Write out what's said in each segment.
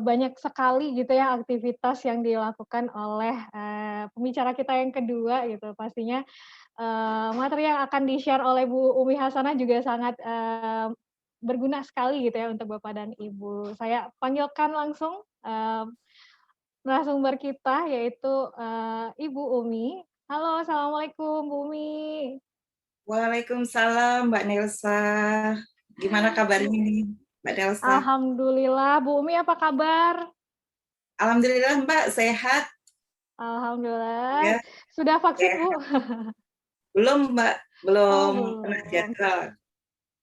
banyak sekali gitu ya aktivitas yang dilakukan oleh, pembicara kita yang kedua gitu. Pastinya, materi yang akan di-share oleh Bu Umi Hasanah juga sangat, berguna sekali gitu ya untuk Bapak dan Ibu. Saya panggilkan langsung, narasumber kita yaitu, Ibu Umi. Halo, assalamualaikum Bu Umi. Waalaikumsalam Mbak Nelsa. Gimana kabarnya nih Mbak Nelsa? Alhamdulillah, Bu Umi apa kabar? Alhamdulillah Mbak sehat Alhamdulillah. ya, Sudah vaksin, Bu? sehat. Belum Mbak, Oh, belum kena belum. jadwal.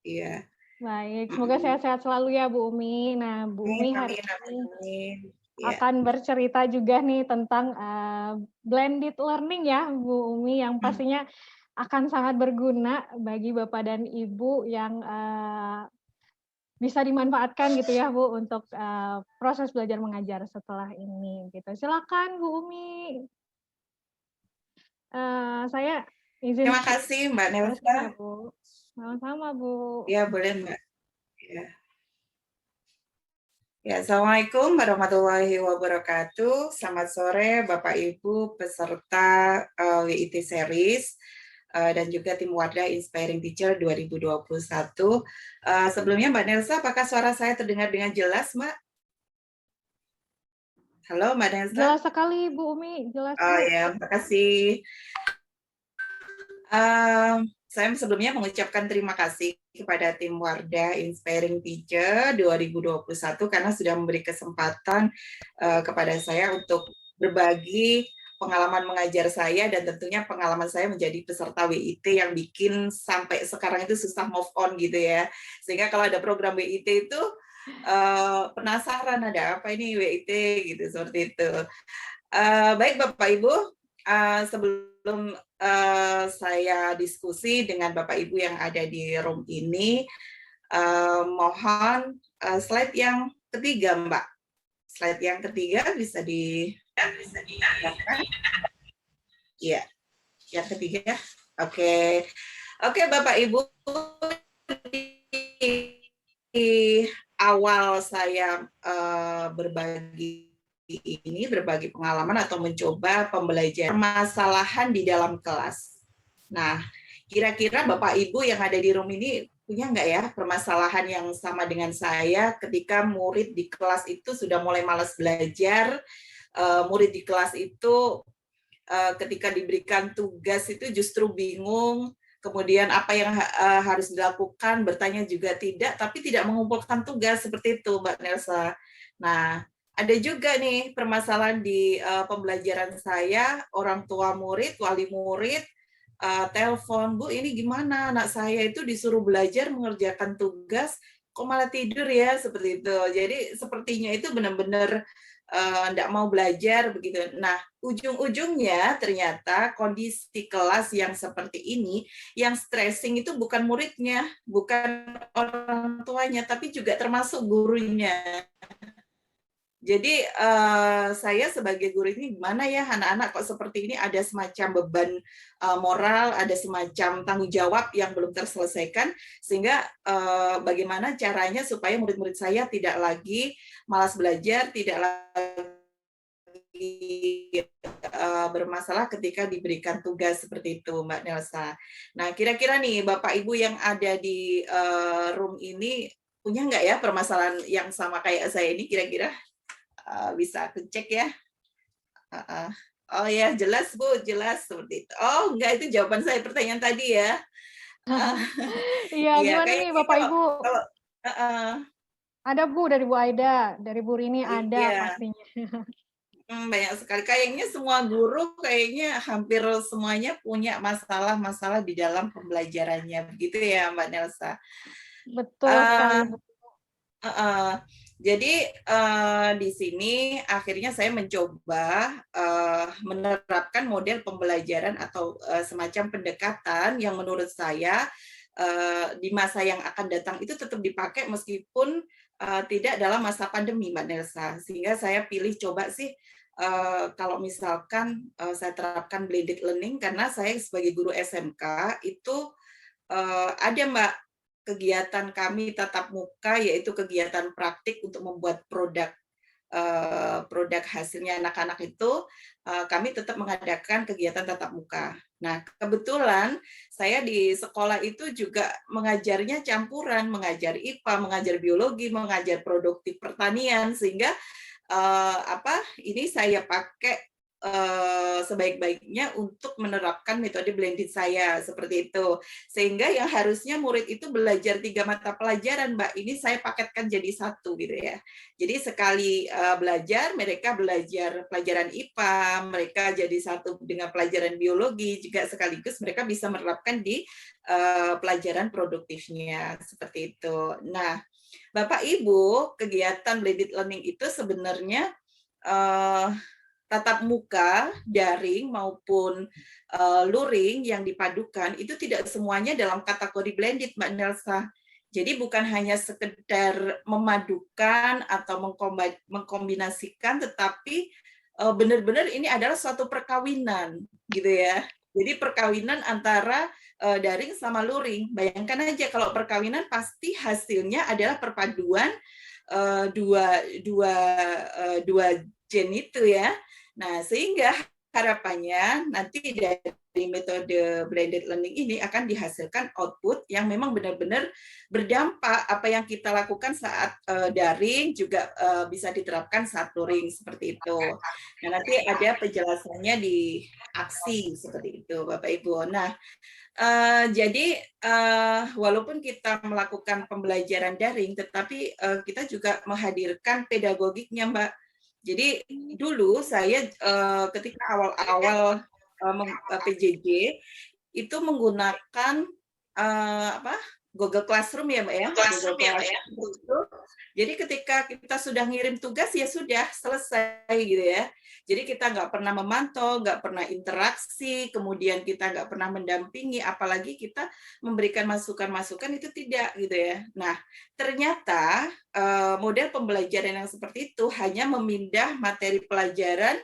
Iya. Baik, semoga Mhm. sehat-sehat selalu ya Bu Umi. Nah, Bu Amin, Umi hari amin, amin, ini amin. Iya. akan bercerita juga nih tentang, blended learning ya Bu Umi, yang Mhm. pastinya akan sangat berguna bagi Bapak dan Ibu yang, bisa dimanfaatkan gitu ya Bu untuk, proses belajar mengajar setelah ini gitu. Silakan Bu Umi, saya izin Terima kasih Mbak Nelsa. share ya Bu. Sama-sama Bu. Ya boleh Mbak. Ya. Ya, Assalamualaikum warahmatullahi wabarakatuh. Selamat sore Bapak Ibu peserta WIT Series dan juga tim Wadah Inspiring Teacher 2021. Sebelumnya Mbak Nelsa, apakah suara saya terdengar dengan jelas, Mbak? Halo Mbak Nelsa? Jelas sekali Bu Umi, jelas Oh Bu. ya, terima kasih. Saya sebelumnya mengucapkan terima kasih kepada tim Wardah Inspiring Teacher 2021 karena sudah memberi kesempatan kepada saya untuk berbagi pengalaman mengajar saya dan tentunya pengalaman saya menjadi peserta WIT yang bikin sampai sekarang itu susah move on gitu ya. Sehingga kalau ada program WIT itu penasaran ada apa ini WIT gitu seperti itu. Baik Bapak Ibu, sebelum saya diskusi dengan Bapak Ibu yang ada di room ini, mohon slide yang ketiga Mbak. Slide yang ketiga bisa dilihatkan. Iya, yang ketiga. Oke, oke Bapak Ibu, di awal saya berbagi pengalaman atau mencoba pembelajaran permasalahan di dalam kelas. Nah, kira-kira Bapak Ibu yang ada di room ini punya nggak ya permasalahan yang sama dengan saya ketika murid di kelas itu sudah mulai malas belajar, murid di kelas itu ketika diberikan tugas itu justru bingung, kemudian apa yang harus dilakukan, bertanya juga tidak, tapi tidak mengumpulkan tugas seperti itu, Mbak Nelsa. Nah, ada juga nih permasalahan di pembelajaran saya, orang tua murid, wali murid, telepon, Bu, ini gimana anak saya itu disuruh belajar mengerjakan tugas, kok malah tidur ya, seperti itu. Jadi sepertinya itu benar-benar enggak mau belajar begitu. Nah, ujung-ujungnya ternyata kondisi kelas yang seperti ini, yang stressing itu bukan muridnya, bukan orang tuanya, tapi juga termasuk gurunya. Jadi saya sebagai guru ini gimana ya anak-anak kok seperti ini ada semacam beban moral, ada semacam tanggung jawab yang belum terselesaikan sehingga bagaimana caranya supaya murid-murid saya tidak lagi malas belajar, tidak lagi bermasalah ketika diberikan tugas seperti itu, Mbak Nelsa. Nah, kira-kira nih Bapak Ibu yang ada di room ini punya nggak ya permasalahan yang sama kayak saya ini kira-kira? Bisa aku cek ya. Oh ya, jelas Bu, jelas seperti itu. Oh, enggak, itu jawaban saya pertanyaan tadi ya. Uh, Iya, Iya, gimana nih kayaknya Bapak kalau Ibu? kalau heeh, Ada Bu dari Bu Aida, dari Bu Rini ada iya, pastinya. banyak sekali. Kayaknya semua guru kayaknya hampir semuanya punya masalah-masalah di dalam pembelajarannya, begitu ya Mbak Nelsa? Betul sekali Uh, Bu. Heeh. Jadi di sini akhirnya saya mencoba menerapkan model pembelajaran atau semacam pendekatan yang menurut saya di masa yang akan datang itu tetap dipakai meskipun tidak dalam masa pandemi, Mbak Nelsa. Sehingga saya pilih coba sih kalau misalkan saya terapkan blended learning karena saya sebagai guru SMK itu ada Mbak kegiatan kami tatap muka yaitu kegiatan praktik untuk membuat produk produk hasilnya anak-anak itu, kami tetap mengadakan kegiatan tatap muka. Nah, kebetulan saya di sekolah itu juga mengajarnya campuran, mengajar IPA, mengajar biologi, mengajar produktif pertanian, sehingga ini saya pakai sebaik-baiknya untuk menerapkan metode blended saya seperti itu. Sehingga yang harusnya murid itu belajar 3 mata pelajaran, Mbak, ini saya paketkan jadi satu gitu ya. Jadi sekali belajar, mereka belajar pelajaran IPA, mereka jadi satu dengan pelajaran biologi, juga sekaligus mereka bisa menerapkan di pelajaran produktifnya seperti itu. Nah, Bapak Ibu, kegiatan blended learning itu sebenarnya tatap muka, daring maupun luring yang dipadukan itu tidak semuanya dalam kategori blended, Mbak Nelsa. Jadi bukan hanya sekedar memadukan atau mengkombinasikan, tetapi benar-benar ini adalah suatu perkawinan, gitu ya. Jadi perkawinan antara daring sama luring. Bayangkan aja kalau perkawinan pasti hasilnya adalah perpaduan dua gen itu ya. Nah, sehingga harapannya nanti dari metode blended learning ini akan dihasilkan output yang memang benar-benar berdampak. Apa yang kita lakukan saat daring juga bisa diterapkan saat luring seperti itu. Nah, nanti ada penjelasannya di aksi seperti itu, Bapak Ibu. Nah, jadi walaupun kita melakukan pembelajaran daring, tetapi kita juga menghadirkan pedagogiknya, Mbak. Jadi dulu saya ketika awal-awal PJJ itu menggunakan Google Classroom ya, Mbak ya. Google Classroom itu. Jadi ketika kita sudah ngirim tugas ya sudah selesai gitu ya. Jadi kita nggak pernah memantau, nggak pernah interaksi, kemudian kita nggak pernah mendampingi, apalagi kita memberikan masukan-masukan itu tidak gitu ya. Nah, ternyata model pembelajaran yang seperti itu hanya memindah materi pelajaran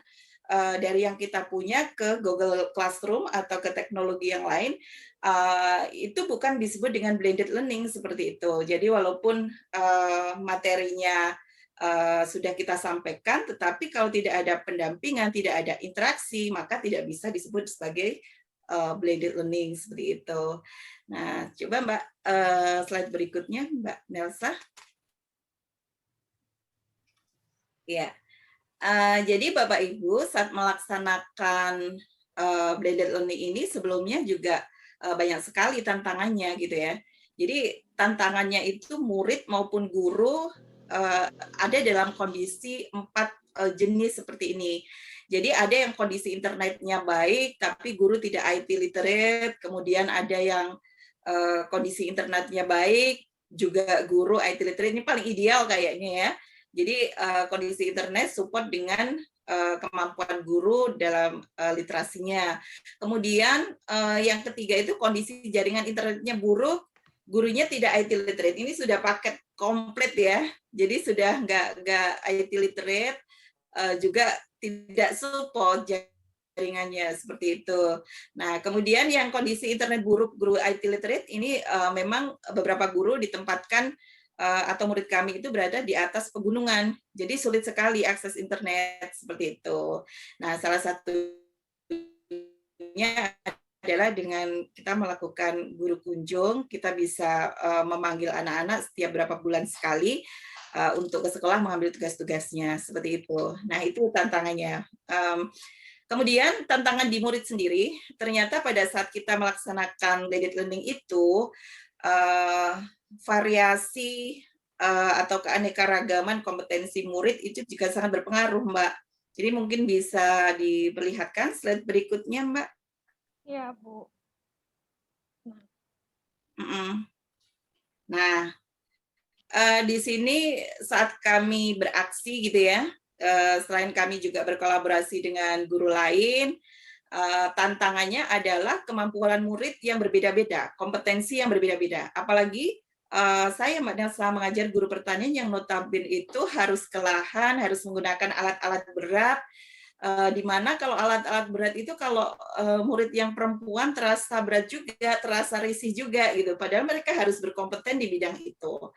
dari yang kita punya ke Google Classroom atau ke teknologi yang lain, itu bukan disebut dengan blended learning seperti itu. Jadi walaupun materinya sudah kita sampaikan, tetapi kalau tidak ada pendampingan, tidak ada interaksi, maka tidak bisa disebut sebagai blended learning seperti itu. Nah, coba Mbak slide berikutnya, Mbak Nelsa. Ya, jadi Bapak Ibu saat melaksanakan blended learning ini sebelumnya juga banyak sekali tantangannya gitu ya. Jadi tantangannya itu murid maupun guru ada dalam kondisi 4 jenis seperti ini. Jadi ada yang kondisi internetnya baik, tapi guru tidak IT literate. Kemudian ada yang kondisi internetnya baik, juga guru IT literate. Ini paling ideal kayaknya ya. Jadi kondisi internet support dengan kemampuan guru dalam literasinya. Kemudian yang ketiga itu kondisi jaringan internetnya buruk, gurunya tidak IT literate. Ini sudah paket komplit ya. Jadi sudah nggak IT literate, juga tidak support jaringannya seperti itu. Nah, kemudian yang kondisi internet buruk, guru IT literate ini memang beberapa guru ditempatkan atau murid kami itu berada di atas pegunungan. Jadi sulit sekali akses internet seperti itu. Nah, salah satunya adalah dengan kita melakukan guru kunjung, kita bisa memanggil anak-anak setiap berapa bulan sekali untuk ke sekolah mengambil tugas-tugasnya, seperti itu. Nah, itu tantangannya. Kemudian tantangan di murid sendiri, ternyata pada saat kita melaksanakan blended learning itu, variasi atau keanekaragaman kompetensi murid itu juga sangat berpengaruh, Mbak. Jadi mungkin bisa diperlihatkan slide berikutnya, Mbak. Iya, Bu. Nah, di sini saat kami beraksi gitu ya, selain kami juga berkolaborasi dengan guru lain, tantangannya adalah kemampuan murid yang berbeda-beda, kompetensi yang berbeda-beda. Apalagi saya Nelsa mengajar guru pertanian yang notabene itu harus ke lahan, harus menggunakan alat-alat berat, di mana kalau alat-alat berat itu kalau murid yang perempuan terasa berat juga, terasa risih juga gitu. Padahal mereka harus berkompeten di bidang itu.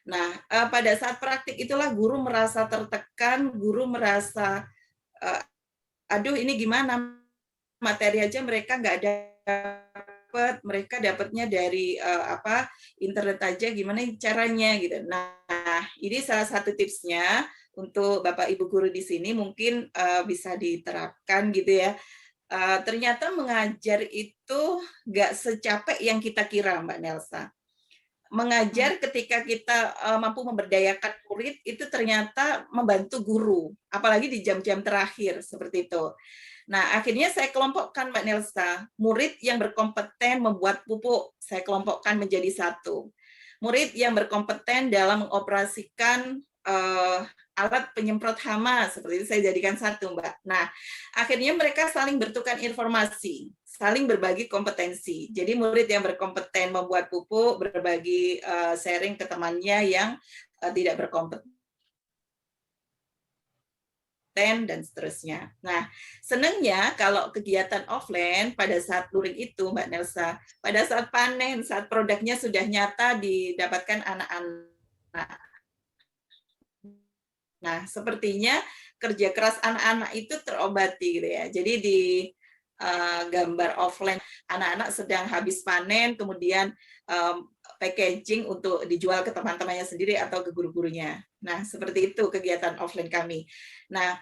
Nah, pada saat praktik itulah guru merasa menyebabkan guru merasa, aduh ini gimana, materi aja mereka nggak dapat, mereka dapatnya dari internet aja, gimana caranya gitu. Nah, ini salah satu tipsnya untuk Bapak Ibu guru di sini mungkin bisa diterapkan gitu ya. Ternyata mengajar itu nggak secapek yang kita kira, Mbak Nelsa. Mengajar ketika kita mampu memberdayakan murid itu ternyata membantu guru, apalagi di jam-jam terakhir seperti itu. Nah, akhirnya saya kelompokkan Mbak Nelsa, murid yang berkompeten membuat pupuk, saya kelompokkan menjadi satu. Murid yang berkompeten dalam mengoperasikan alat penyemprot hama, seperti itu saya jadikan satu, Mbak. Nah, akhirnya mereka saling bertukar informasi, saling berbagi kompetensi. Jadi murid yang berkompeten membuat pupuk berbagi sharing ke temannya yang tidak berkompeten dan seterusnya. Nah, senangnya kalau kegiatan offline pada saat luring itu, Mbak Nelsa, pada saat panen, saat produknya sudah nyata didapatkan anak-anak. Nah, sepertinya kerja keras anak-anak itu terobati gitu ya. Jadi di gambar offline, anak-anak sedang habis panen, kemudian packaging untuk dijual ke teman-temannya sendiri atau ke guru-gurunya. Nah, seperti itu kegiatan offline kami. Nah,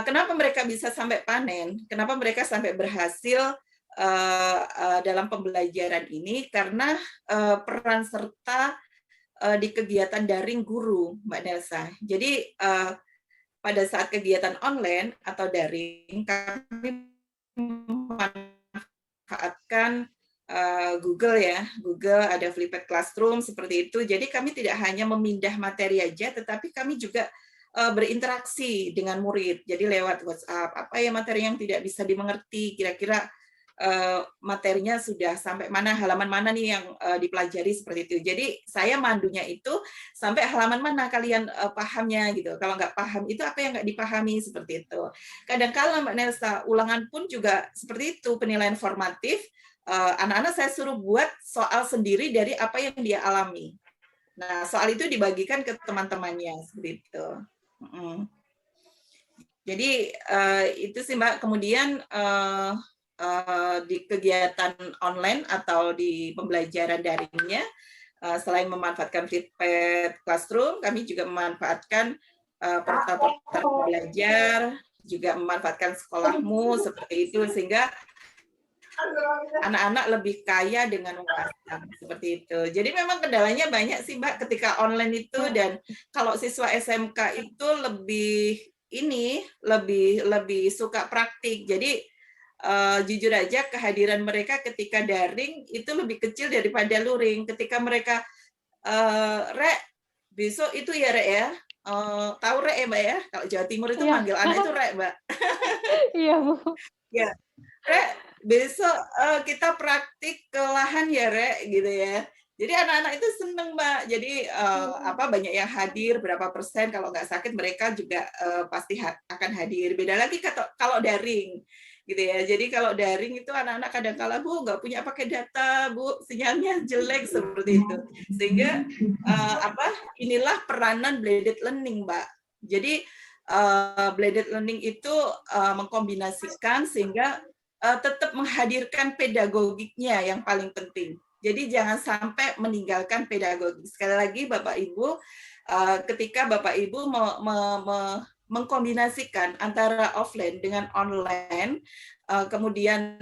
kenapa mereka bisa sampai panen? Kenapa mereka sampai berhasil dalam pembelajaran ini? Karena peran serta di kegiatan daring guru, Mbak Nelsa. Jadi pada saat kegiatan online atau daring, kami memanfaatkan Google ya, Google ada Flipped Classroom seperti itu. Jadi kami tidak hanya memindah materi aja, tetapi kami juga berinteraksi dengan murid. Jadi lewat WhatsApp, apa ya materi yang tidak bisa dimengerti, kira-kira materinya sudah sampai mana, halaman mana nih yang dipelajari seperti itu. Jadi saya mandunya itu sampai halaman mana kalian pahamnya gitu. Kalau nggak paham itu apa yang nggak dipahami seperti itu. Kadang-kala Mbak Nelsa, ulangan pun juga seperti itu, penilaian formatif. Anak-anak saya suruh buat soal sendiri dari apa yang dia alami. Nah, soal itu dibagikan ke teman-temannya seperti itu. Jadi itu sih Mbak. Kemudian di kegiatan online atau di pembelajaran daringnya, selain memanfaatkan Flipped Classroom, kami juga memanfaatkan portal-portal belajar, juga memanfaatkan sekolahmu seperti itu, sehingga anak-anak lebih kaya dengan wawasan seperti itu. Jadi memang kendalanya banyak sih Mbak ketika online itu, dan kalau siswa SMK itu lebih suka praktik. Jadi jujur aja kehadiran mereka ketika daring itu lebih kecil daripada luring. Ketika mereka Rek, besok itu ya Rek ya, tahu Rek ya Mbak ya, kalau Jawa Timur itu manggil anak itu Rek Mbak. Iya Bu. Ya, Rek, besok kita praktik ke lahan ya Rek, gitu ya. Jadi anak-anak itu seneng Mbak. Jadi banyak yang hadir, berapa persen, kalau nggak sakit mereka juga pasti akan hadir. Beda lagi kalau daring gitu ya. Jadi kalau daring itu anak-anak kadang-kala Bu nggak punya pakai data, Bu sinyalnya jelek seperti itu. Sehingga inilah peranan blended learning, Mbak. Jadi blended learning itu mengkombinasikan sehingga tetap menghadirkan pedagogiknya yang paling penting. Jadi jangan sampai meninggalkan pedagogik. Sekali lagi Bapak Ibu, ketika Bapak Ibu mengkombinasikan antara offline dengan online, kemudian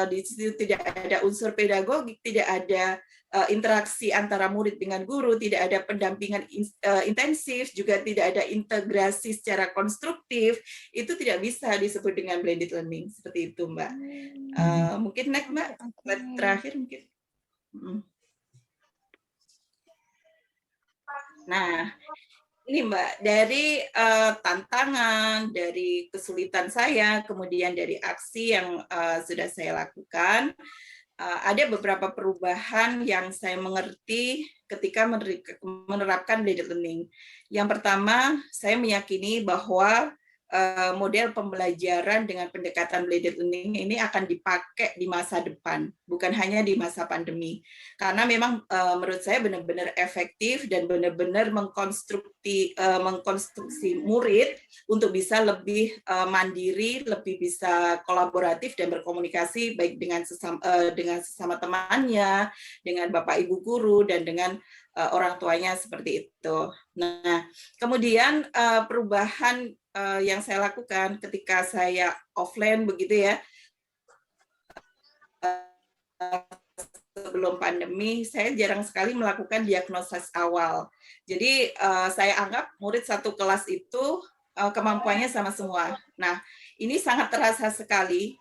di situ tidak ada unsur pedagogik, tidak ada interaksi antara murid dengan guru, tidak ada pendampingan intensif, juga tidak ada integrasi secara konstruktif, itu tidak bisa disebut dengan blended learning. Seperti itu Mbak. Mungkin next Mbak, terakhir mungkin. Nah, ini Mbak, dari tantangan, dari kesulitan saya, kemudian dari aksi yang sudah saya lakukan, ada beberapa perubahan yang saya mengerti ketika menerapkan blended learning. Yang pertama, saya meyakini bahwa model pembelajaran dengan pendekatan blended learning ini akan dipakai di masa depan, bukan hanya di masa pandemi. Karena memang menurut saya benar-benar efektif dan benar-benar mengkonstruksi murid untuk bisa lebih mandiri, lebih bisa kolaboratif dan berkomunikasi baik dengan sesama temannya, dengan Bapak Ibu guru dan dengan orang tuanya seperti itu. Nah, kemudian perubahan yang saya lakukan ketika saya offline begitu ya, sebelum pandemi, saya jarang sekali melakukan diagnosis awal. Jadi saya anggap murid satu kelas itu kemampuannya sama semua. Nah, ini sangat terasa sekali.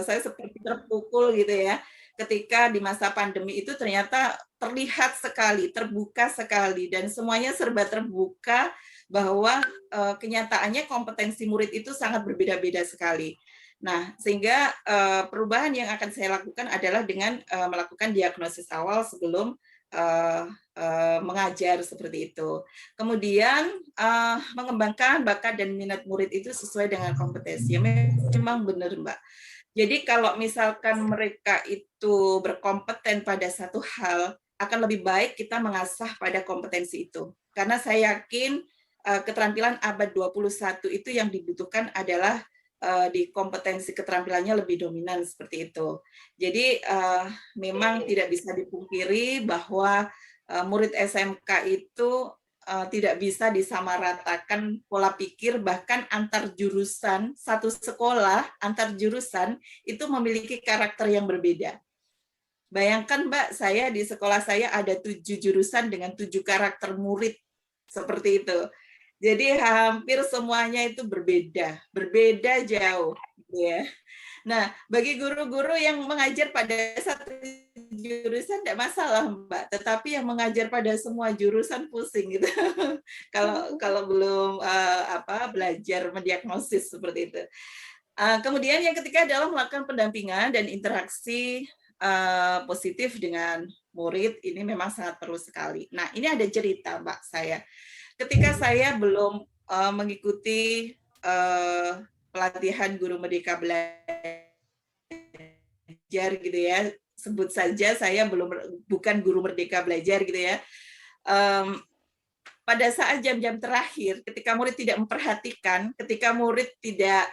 Saya seperti terpukul gitu ya, ketika di masa pandemi itu ternyata terlihat sekali, terbuka sekali, dan semuanya serba terbuka bahwa kenyataannya kompetensi murid itu sangat berbeda-beda sekali. Nah, sehingga perubahan yang akan saya lakukan adalah dengan melakukan diagnosis awal sebelum mengajar seperti itu. Kemudian mengembangkan bakat dan minat murid itu sesuai dengan kompetensi. Memang benar, Mbak. Jadi kalau misalkan mereka itu berkompeten pada satu hal, akan lebih baik kita mengasah pada kompetensi itu. Karena saya yakin keterampilan abad 21 itu yang dibutuhkan adalah di kompetensi keterampilannya lebih dominan seperti itu. Jadi memang tidak bisa dipungkiri bahwa murid SMK itu tidak bisa disamaratakan pola pikir, bahkan antar jurusan, satu sekolah antar jurusan itu memiliki karakter yang berbeda. Bayangkan Mbak, saya di sekolah saya ada 7 jurusan dengan 7 karakter murid seperti itu. Jadi hampir semuanya itu berbeda jauh, ya. Nah, bagi guru-guru yang mengajar pada satu jurusan tidak masalah, Mbak. Tetapi yang mengajar pada semua jurusan pusing gitu. kalau belum belajar mendiagnosis seperti itu. Kemudian yang ketiga adalah melakukan pendampingan dan interaksi positif dengan murid. Ini memang sangat perlu sekali. Nah, ini ada cerita, Mbak, saya. Ketika saya belum mengikuti pelatihan guru merdeka belajar gitu ya, sebut saja saya bukan guru merdeka belajar gitu ya. Pada saat jam-jam terakhir, ketika murid tidak memperhatikan, ketika murid tidak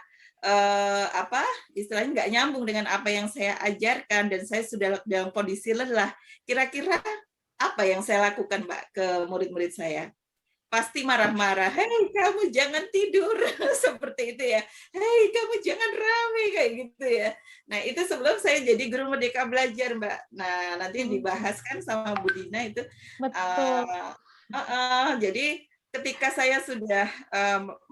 istilahnya nggak nyambung dengan apa yang saya ajarkan dan saya sudah dalam kondisi lelah, kira-kira apa yang saya lakukan, Mbak, ke murid-murid saya? Pasti marah-marah, hei kamu jangan tidur, seperti itu ya, hei kamu jangan rame, kayak gitu ya. Nah itu sebelum saya jadi guru merdeka belajar, Mbak. Nah nanti dibahas kan sama Bu Dina itu. Betul. Jadi ketika saya sudah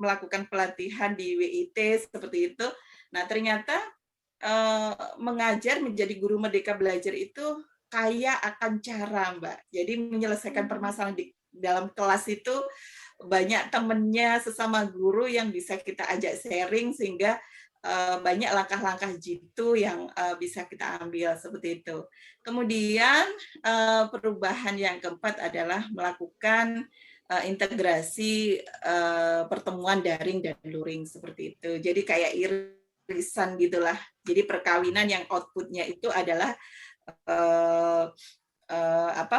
melakukan pelatihan di WIT seperti itu, nah ternyata mengajar menjadi guru merdeka belajar itu kaya akan cara, Mbak. Jadi menyelesaikan permasalahan di dalam kelas itu banyak temennya sesama guru yang bisa kita ajak sharing sehingga banyak langkah-langkah jitu yang bisa kita ambil seperti itu. Kemudian perubahan yang keempat adalah melakukan integrasi pertemuan daring dan luring seperti itu. Jadi kayak irisan gitulah. Jadi perkawinan yang outputnya itu adalah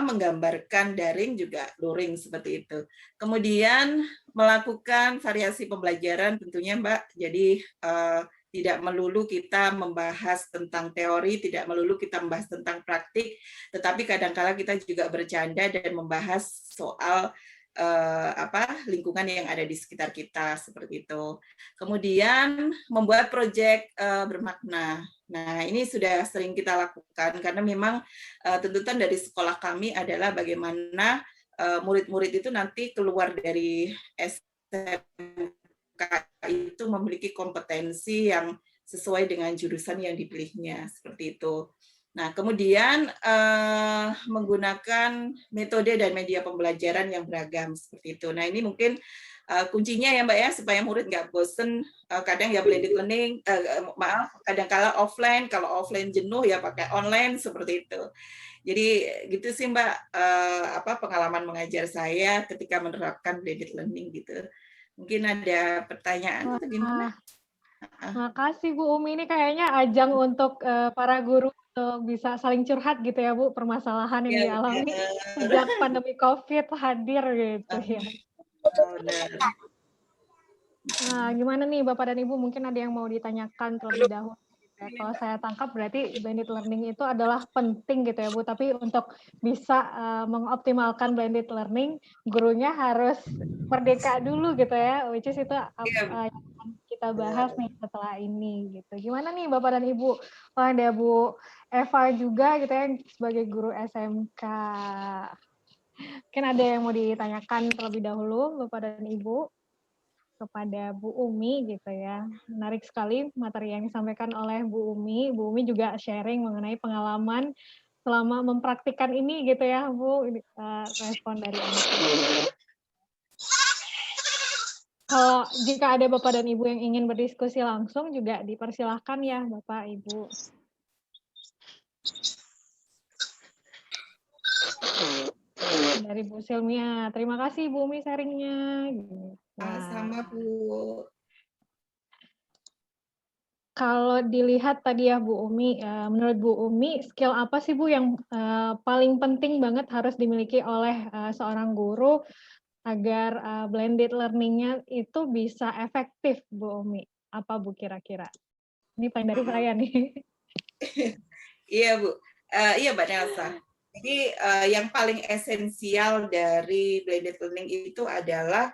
menggambarkan daring juga luring seperti itu. Kemudian melakukan variasi pembelajaran tentunya Mbak. Jadi tidak melulu kita membahas tentang teori, tidak melulu kita membahas tentang praktik, tetapi kadang-kala kita juga bercanda dan membahas soal lingkungan yang ada di sekitar kita seperti itu. Kemudian membuat proyek bermakna. Nah, ini sudah sering kita lakukan karena memang tuntutan dari sekolah kami adalah bagaimana murid-murid itu nanti keluar dari SMK itu memiliki kompetensi yang sesuai dengan jurusan yang dipilihnya seperti itu. Nah, kemudian menggunakan metode dan media pembelajaran yang beragam seperti itu. Nah, ini mungkin kuncinya ya Mbak ya, supaya murid nggak bosen, kadang ya blended learning, kadang-kala offline, kalau offline jenuh ya pakai online seperti itu. Jadi gitu sih Mbak, pengalaman mengajar saya ketika menerapkan blended learning gitu. Mungkin ada pertanyaan atau gimana? Wah, makasih Bu Umi, ini kayaknya ajang untuk, para guru untuk bisa saling curhat gitu ya Bu, permasalahan yang Iya dialami bener. sejak pandemi Covid hadir gitu ya. Bener. Nah, gimana nih Bapak dan Ibu, mungkin ada yang mau ditanyakan terlebih dahulu gitu ya. Kalau saya tangkap berarti blended learning itu adalah penting gitu ya Bu, tapi untuk bisa, mengoptimalkan blended learning, gurunya harus merdeka dulu gitu ya, which is itu Iya yang akan kita bahas bener. nih setelah ini gitu. Gimana nih Bapak dan Ibu? Oh, ada Bu Eva juga gitu ya, sebagai guru SMK. Mungkin ada yang mau ditanyakan terlebih dahulu Bapak dan Ibu? Kepada Bu Umi gitu ya. Menarik sekali materi yang disampaikan oleh Bu Umi. Bu Umi juga sharing mengenai pengalaman selama mempraktikkan ini gitu ya Bu, ini, respon dari anak. Kalau jika ada Bapak dan Ibu yang ingin berdiskusi langsung juga dipersilahkan ya Bapak, Ibu. Dari Bu Silmia, terima kasih Bu Umi sharing-nya. Gitu. Wah. Sama-sama Bu. Kalau dilihat tadi ya Bu Umi, menurut Bu Umi, skill apa sih Bu yang paling penting banget harus dimiliki oleh seorang guru agar blended learning-nya itu bisa efektif Bu Umi? Apa Bu kira-kira? Ini paling dari Mm-mm. saya nih. Iya Bu. Iya Mbak Nelsa. Jadi yang paling esensial dari blended learning itu adalah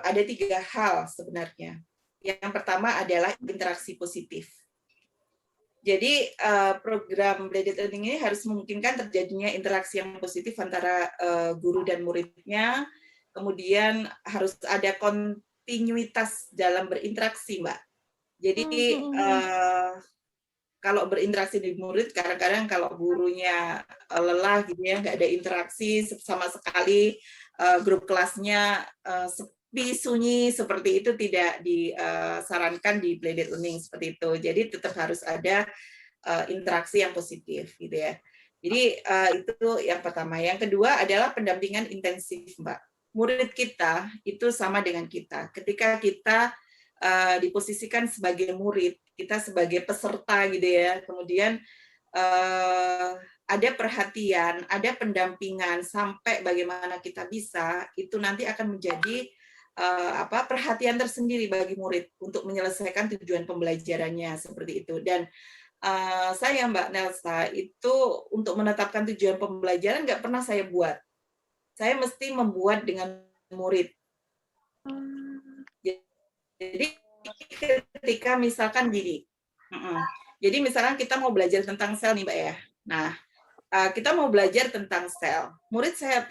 ada 3 hal sebenarnya. Yang pertama adalah interaksi positif. Jadi program blended learning ini harus memungkinkan terjadinya interaksi yang positif antara guru dan muridnya. Kemudian harus ada kontinuitas dalam berinteraksi, Mbak. Jadi kalau berinteraksi di murid, kadang-kadang kalau gurunya lelah gitu ya, nggak ada interaksi sama sekali, grup kelasnya sepi, sunyi, seperti itu tidak disarankan di blended learning seperti itu. Jadi tetap harus ada interaksi yang positif gitu ya. Jadi itu yang pertama. Yang kedua adalah pendampingan intensif, Mbak. Murid kita itu sama dengan kita. Ketika kita diposisikan sebagai murid, kita sebagai peserta gitu ya. Kemudian ada perhatian, ada pendampingan sampai bagaimana kita bisa, itu nanti akan menjadi perhatian tersendiri bagi murid untuk menyelesaikan tujuan pembelajarannya seperti itu. Dan saya Mbak Nelsa itu untuk menetapkan tujuan pembelajaran nggak pernah saya buat. Saya mesti membuat dengan murid. Jadi ketika misalkan gini, jadi misalkan kita mau belajar tentang sel nih Mbak ya. Nah, kita mau belajar tentang sel. Murid saya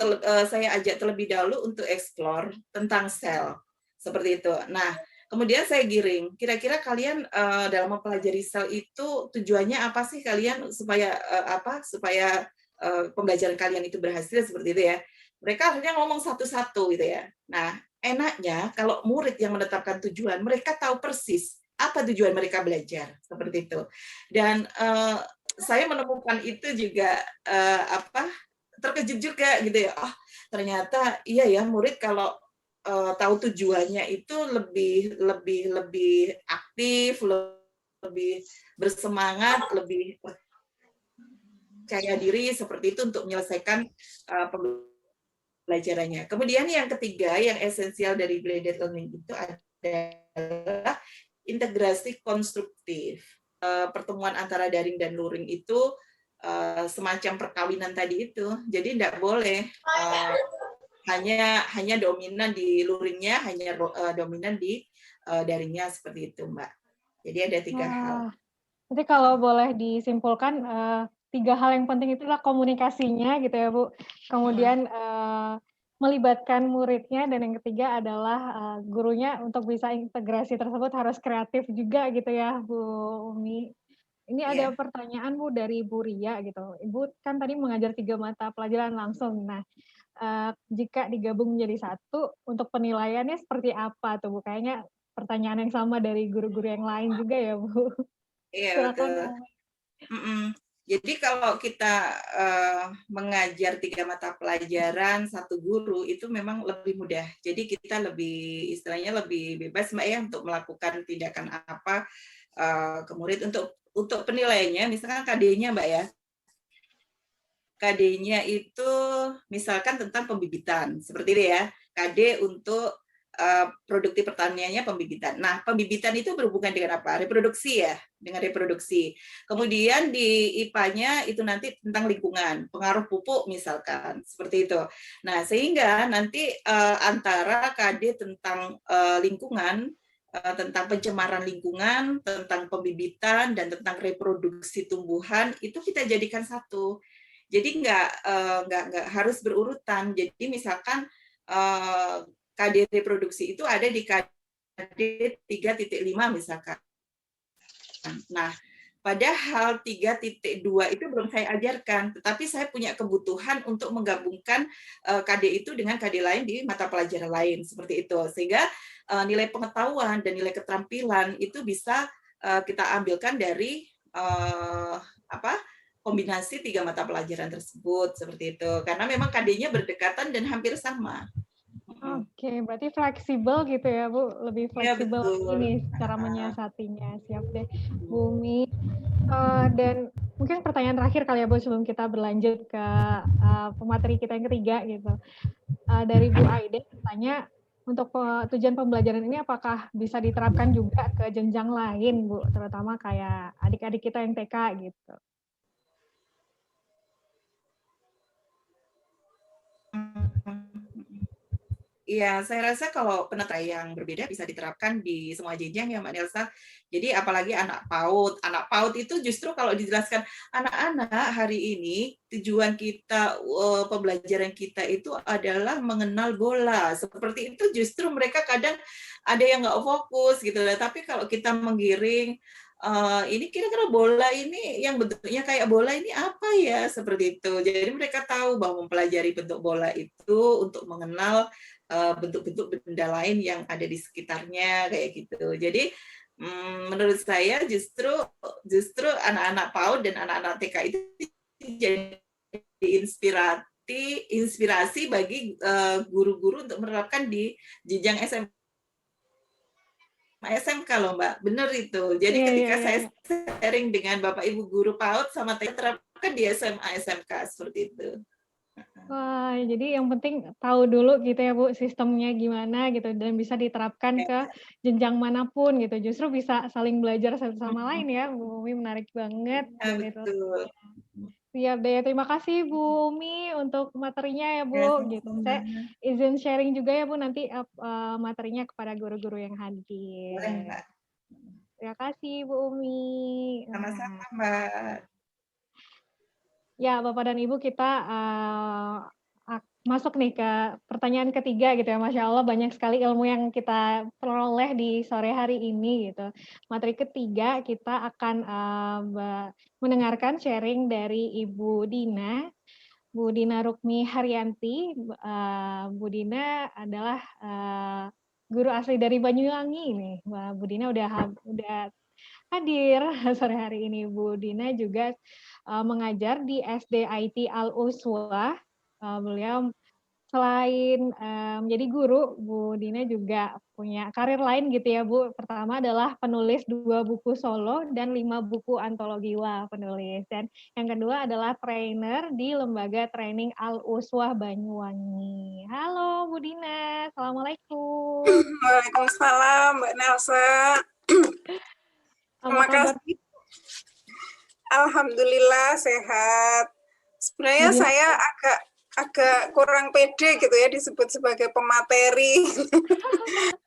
ajak terlebih dahulu untuk explore tentang sel. Seperti itu. Nah, kemudian saya giring. Kira-kira kalian dalam mempelajari sel itu tujuannya apa sih kalian supaya supaya pembelajaran kalian itu berhasil seperti itu ya. Mereka akhirnya ngomong satu-satu gitu ya. Nah, enaknya kalau murid yang menetapkan tujuan, mereka tahu persis apa tujuan mereka belajar seperti itu. Dan saya menemukan itu juga terkejut juga gitu ya. Oh, ternyata iya ya murid kalau tahu tujuannya itu lebih aktif, lebih bersemangat, lebih percaya diri seperti itu untuk menyelesaikan pembelajarannya. Kemudian yang ketiga yang esensial dari blended learning itu adalah integrasi konstruktif. Pertemuan antara daring dan luring itu semacam perkawinan tadi itu. Jadi tidak boleh hanya dominan di luringnya, hanya dominan di daringnya seperti itu, Mbak. Jadi ada 3 hal. Jadi kalau boleh disimpulkan, 3 hal yang penting itulah komunikasinya gitu ya Bu, kemudian melibatkan muridnya, dan yang ketiga adalah gurunya untuk bisa integrasi tersebut harus kreatif juga gitu ya Bu Umi. Ini ada Iya. pertanyaan Bu dari Bu Ria gitu, Ibu kan tadi mengajar 3 mata pelajaran langsung. Nah, jika digabung menjadi satu, untuk penilaiannya seperti apa tuh Bu? Kayaknya pertanyaan yang sama dari guru-guru yang lain juga ya Bu. Iya Silakan betul. Bu. Jadi kalau kita mengajar 3 mata pelajaran, 1 guru, itu memang lebih mudah. Jadi kita lebih, istilahnya lebih bebas Mbak ya, untuk melakukan tindakan apa ke murid untuk penilaiannya, misalkan KD-nya Mbak ya. KD-nya itu misalkan tentang pembibitan, seperti itu ya. KD untuk produktif pertaniannya pembibitan. Nah, pembibitan itu berhubungan dengan apa? Reproduksi ya, dengan reproduksi. Kemudian di IPA-nya itu nanti tentang lingkungan, pengaruh pupuk misalkan, seperti itu. Nah, sehingga nanti antara KD tentang lingkungan, tentang pencemaran lingkungan, tentang pembibitan, dan tentang reproduksi tumbuhan, itu kita jadikan satu. Jadi nggak harus berurutan. Jadi misalkan KD reproduksi itu ada di KD 3.5 misalkan. Nah, padahal 3.2 itu belum saya ajarkan, tetapi saya punya kebutuhan untuk menggabungkan KD itu dengan KD lain di mata pelajaran lain, seperti itu. Sehingga nilai pengetahuan dan nilai keterampilan itu bisa kita ambilkan dari kombinasi 3 mata pelajaran tersebut, seperti itu. Karena memang KD-nya berdekatan dan hampir sama. Oke, berarti fleksibel gitu ya Bu, lebih Iya, fleksibel lagi betul. nih cara menyiasatinya. Siap deh, Bu Umi. Dan mungkin pertanyaan terakhir kali ya Bu, sebelum kita berlanjut ke pemateri kita yang ketiga gitu. Dari Bu Aide bertanya, untuk tujuan pembelajaran ini apakah bisa diterapkan juga ke jenjang lain Bu, terutama kayak adik-adik kita yang TK gitu. Iya, saya rasa kalau penata yang berbeda bisa diterapkan di semua jenjang ya Mbak Nelsa. Jadi apalagi anak PAUD. Anak PAUD itu justru kalau dijelaskan anak-anak hari ini tujuan kita pembelajaran kita itu adalah mengenal bola. Seperti itu justru mereka kadang ada yang nggak fokus gitu. Tapi kalau kita menggiring ini kira-kira bola ini yang bentuknya kayak bola ini apa ya, seperti itu. Jadi mereka tahu bahwa mempelajari bentuk bola itu untuk mengenal bentuk-bentuk benda lain yang ada di sekitarnya kayak gitu. Jadi menurut saya justru anak-anak PAUD dan anak-anak TK itu jadi inspirasi bagi guru-guru untuk menerapkan di jenjang SMK loh Mbak, benar itu. Jadi ketika saya sharing dengan Bapak Ibu guru PAUD sama TK, terapkan di SMA SMK seperti itu. Wah, jadi yang penting tahu dulu gitu ya Bu, sistemnya gimana gitu, dan bisa diterapkan ke jenjang manapun gitu. Justru bisa saling belajar satu sama lain ya, Bu Umi, menarik banget. Ya, betul. Siap deh, terima kasih Bu Umi untuk materinya ya Ya, Bu, gitu. sama-sama. Saya izin sharing juga ya Bu nanti materinya kepada guru-guru yang Boleh hadir. Mbak. Terima kasih Bu Umi. Sama-sama Mbak. Ya, Bapak dan Ibu, kita masuk nih ke pertanyaan ketiga gitu ya. Masya Allah banyak sekali ilmu yang kita peroleh di sore hari ini gitu. Materi ketiga kita akan mendengarkan sharing dari Ibu Dina. Bu Dina Rukmi Haryanti. Bu Dina adalah guru asli dari Banyuwangi nih. Bu Dina udah hadir sore hari ini. Bu Dina juga mengajar di SD IT Al Uswah. Beliau selain menjadi guru, Bu Dina juga punya karir lain gitu ya Bu. Pertama adalah penulis 2 buku solo dan 5 buku antologi. Wah, penulis. Dan yang kedua adalah trainer di Lembaga Training Al Uswah Banyuwangi. Halo Bu Dina, Assalamualaikum. Waalaikumsalam Mbak Nelsa. Terima kasih. Alhamdulillah sehat. Sebenarnya saya agak kurang pede gitu ya disebut sebagai pemateri.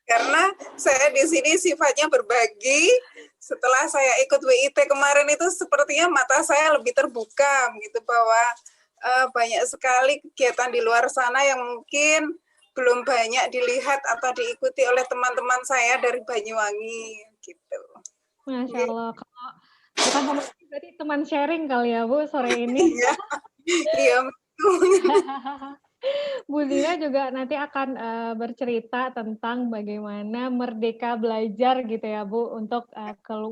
Karena saya di sini sifatnya berbagi. Setelah saya ikut WIT kemarin itu sepertinya mata saya lebih terbuka gitu bahwa banyak sekali kegiatan di luar sana yang mungkin belum banyak dilihat atau diikuti oleh teman-teman saya dari Banyuwangi gitu. Masya Allah, kalau bukan teman berarti teman sharing kali ya Bu sore ini. Iya, betul. Bu Dina juga nanti akan bercerita tentang bagaimana merdeka belajar gitu ya Bu, untuk